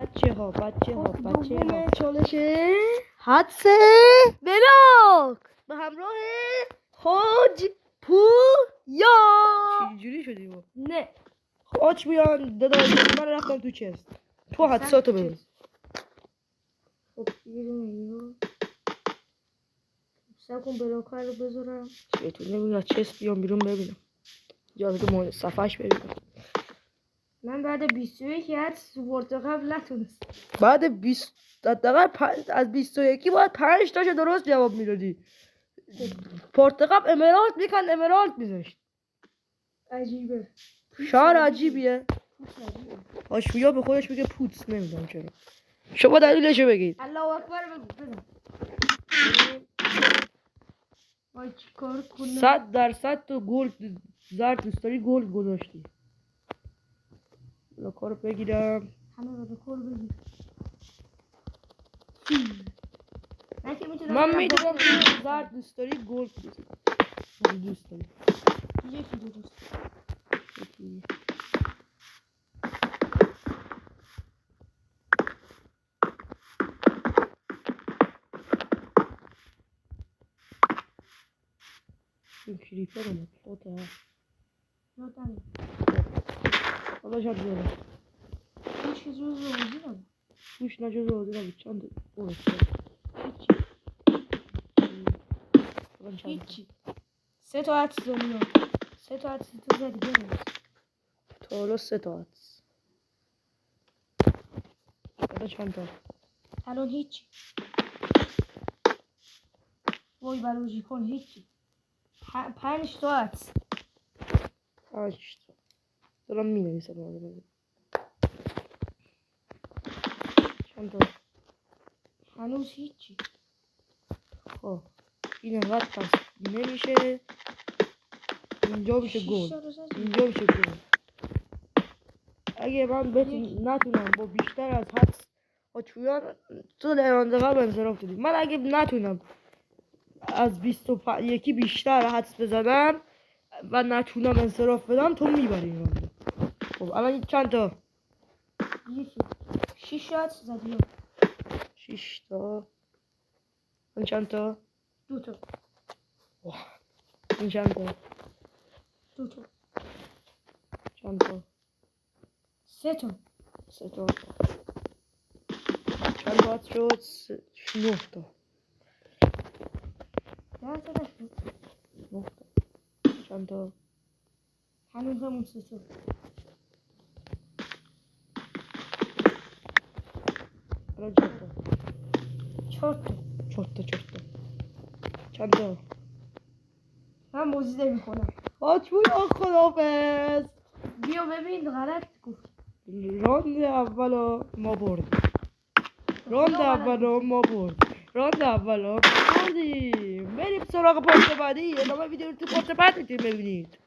بچه ها دوم چالشه حدس بلاک به همراه حاج پویا چجوری شدی با؟ نه حاج پویان داداش من رفتم تو چست تو حدساتو ببین. خب یه دونه اینو سکون بلاک‌ها رو بذارم تو نمیدونم از چست بیام بیرون ببینم یا تو صفحش ببینم. من بعد 21 حدس تو پرتغال نتونست. بعد 20 حداقل از 21 باید 5 تاشو درست جواب میدادی. پرتغال امارات میکن امارات میذاشت. عجیبه شعر عجیبیه. آشویا به خودش میگه پوتس نمیدونم چرا. شما دلیلشو بگید. الله اکبر بزن. وای چیکار کنم؟ 100% تو گلد زرد دوست داری گلد گذاشتی. لاکارو بگیرم. همه رو کور بگیر. من میدونم تو زرد دوست داری گلد دوست داری. یکی درست. این کریپر اومد فوتا یادم حالا شد زیاده هیچ که جز روزی نبود. گوش نجاز روزی نبود چند هیچی 3 تا حدس دنیا 3 تا حدس تو زدی بنویس. تا حالا 3 تا حدس حالا چند تا الان هیچی. وای بلوژی کن هیچی. 5 تا حدس 5 تا دارم می نویسم چند تا هنوز هیچی. خب این انقدر پس نمیشه. اینجا میشه گل اینجا میشه گل. اگه من نتونم با بیشتر از حدس آچویان تو در آنده به انصراف دادی. من اگه نتونم از 21 بیشتر حدس بزنم و نتونم انصراف بدم تو میبری این رانده. خب الان چند تا؟ یکی 6 حدس زدی 6 تا. این چند تا؟ 2 تا. این چند تا؟ 2 تا. چند تا؟ 3 تا. 3 تا. چند تا شد؟ 9 تا. 10 تا نشد. 9 تا. چند تا؟ هنوز همون 3 تا. الان چند تا؟ 4 تا. 4 تا 4 تا. چند تا؟ من موزیده میکنم. آچوی خداحافظ. بیا ببین غلط گفت. راند اولو ما بردیم. راند اولو بردیم. بریم سراغ پارت بعدی. ادامه ویدیو رو تو پارت بعد میتونید ببینید.